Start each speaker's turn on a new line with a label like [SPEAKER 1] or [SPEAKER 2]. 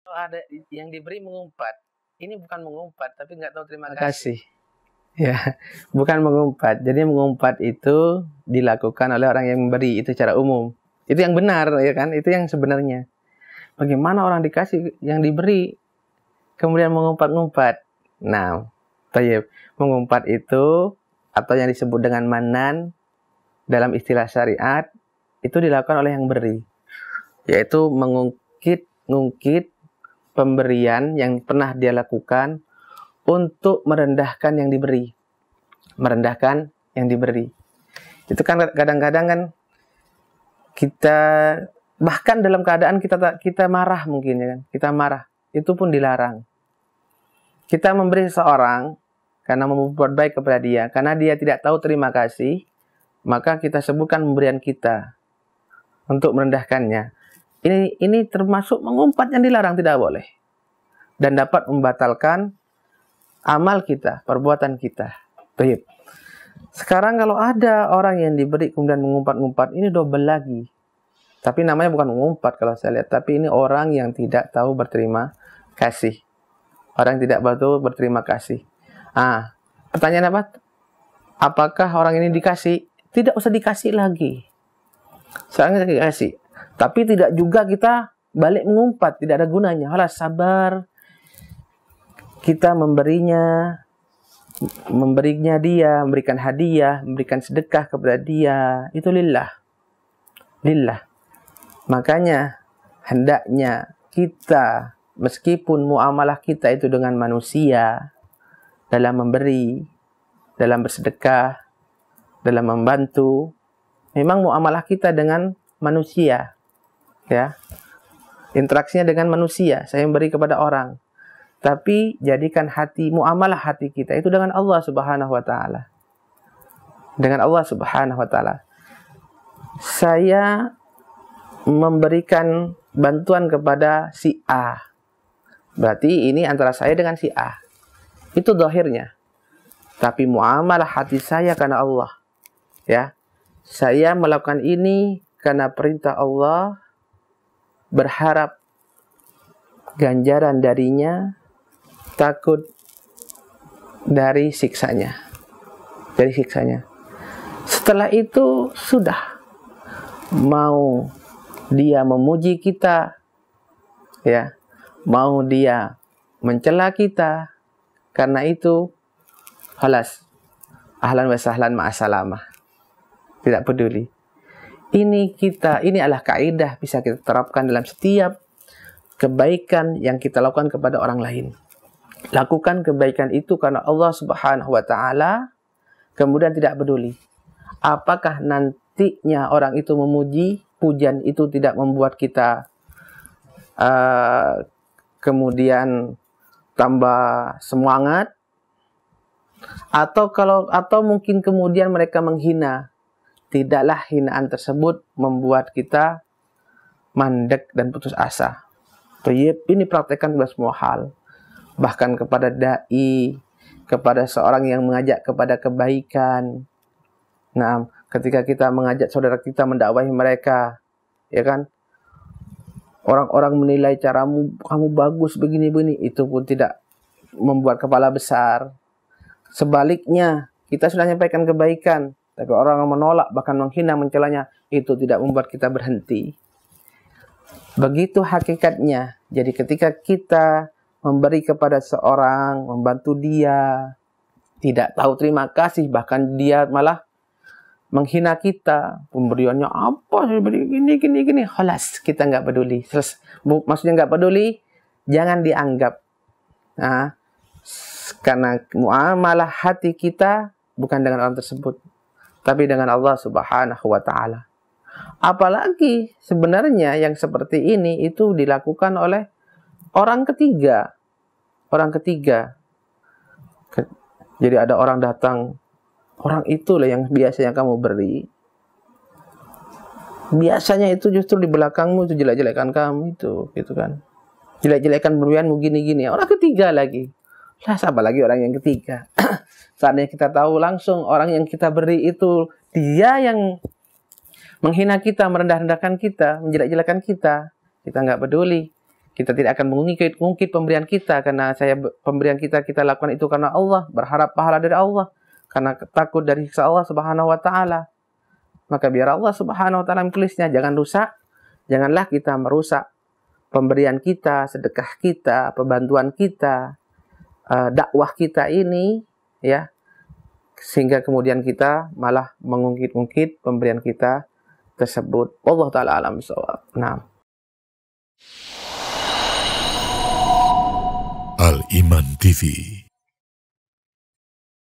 [SPEAKER 1] Kalau ada yang diberi mengumpat, ini bukan mengumpat, tapi nggak tahu terima kasih. Ya, bukan mengumpat. Jadi mengumpat itu dilakukan oleh orang yang memberi, itu secara umum. Itu yang benar, ya kan? Itu yang sebenarnya. Bagaimana orang dikasih yang diberi, kemudian mengumpat-ngumpat. Nah, mengumpat itu, atau yang disebut dengan manan, dalam istilah syariat, itu dilakukan oleh yang beri. Yaitu ngungkit pemberian yang pernah dia lakukan untuk merendahkan yang diberi. Merendahkan yang diberi. Itu kan kadang-kadang kan kita, bahkan dalam keadaan kita marah mungkin, ya kan? Kita marah, itu pun dilarang. Kita memberi seseorang karena membuat baik kepada dia, karena dia tidak tahu terima kasih, maka kita sebutkan pemberian kita untuk merendahkannya. Ini termasuk mengumpat yang dilarang, tidak boleh. Dan dapat membatalkan amal kita, perbuatan kita. Baik. Sekarang kalau ada orang yang diberi kemudian mengumpat-ngumpat, ini double lagi. Tapi namanya bukan mengumpat kalau saya lihat, tapi ini orang yang tidak tahu berterima kasih. Orang yang tidak tahu berterima kasih. Pertanyaan apa? Apakah orang ini dikasih? Tidak usah dikasih lagi. Soalnya dikasih. Tapi tidak juga kita balik mengumpat, tidak ada gunanya. Halah, sabar. Kita memberinya dia, memberikan hadiah, memberikan sedekah kepada dia, itu lillah. Lillah. Makanya hendaknya kita, meskipun muamalah kita itu dengan manusia, dalam memberi, dalam bersedekah, dalam membantu, memang muamalah kita dengan manusia, ya, interaksinya dengan manusia. Saya memberi kepada orang, tapi jadikan muamalah hati kita itu dengan Allah Subhanahu wa taala. Dengan Allah Subhanahu wa taala. Saya memberikan bantuan kepada si A. Berarti ini antara saya dengan si A. Itu zahirnya. Tapi muamalah hati saya karena Allah. Ya. Saya melakukan ini karena perintah Allah, berharap ganjaran darinya, takut dari siksanya. Dari siksanya. Setelah itu sudah, mau dia memuji kita, ya, mau dia mencela kita, karena itu halas, ahlan wa sahlan ma'asalamah, tidak peduli. Ini adalah kaidah bisa kita terapkan dalam setiap kebaikan yang kita lakukan kepada orang lain. Lakukan kebaikan itu karena Allah Subhanahu wa taala, kemudian tidak peduli apakah nantinya orang itu memuji, pujian itu tidak membuat kita kemudian tambah semangat, atau mungkin kemudian mereka menghina. Tidaklah hinaan tersebut membuat kita mandek dan putus asa. Ini praktekkan pada semua hal. Bahkan kepada dai, kepada seorang yang mengajak kepada kebaikan. Nah, ketika kita mengajak saudara kita mendakwahi mereka, ya kan? Orang-orang menilai caramu, kamu bagus begini-begini, itu pun tidak membuat kepala besar. Sebaliknya, kita sudah menyampaikan kebaikan, tapi orang yang menolak, bahkan menghina, mencelanya, itu tidak membuat kita berhenti. Begitu hakikatnya. Jadi ketika kita memberi kepada seorang, membantu dia, tidak tahu terima kasih, bahkan dia malah menghina kita, pemberiannya apa, saya beri gini, halas, kita nggak peduli. Maksudnya nggak peduli, jangan dianggap. Nah, karena muamalah hati kita bukan dengan orang tersebut, tapi dengan Allah Subhanahu wa taala. Apalagi sebenarnya yang seperti ini itu dilakukan oleh orang ketiga. Orang ketiga. Jadi ada orang datang, orang itulah yang biasanya kamu beri. Biasanya itu justru di belakangmu itu jelek-jelekan kamu itu, gitu kan. Jelek-jelekan pemberianmu gini-gini. Orang ketiga lagi. Lah, siapa lagi orang yang ketiga? Saatnya kita tahu langsung orang yang kita beri itu dia yang menghina kita, merendah-rendahkan kita, menjelek-jelekan kita. Kita nggak peduli. Kita tidak akan mengungkit pemberian kita, karena pemberian kita lakukan itu karena Allah, berharap pahala dari Allah, karena takut dari siksa Allah Subhanahu wa taala. Maka biar Allah Subhanahu wa taala menulisnya, jangan rusak, janganlah kita merusak pemberian kita, sedekah kita, pembantuan kita, dakwah kita ini, ya, sehingga kemudian kita malah mengungkit-ungkit pemberian kita tersebut. Allah taala alam bisawab. Nah.
[SPEAKER 2] Al Iman TV.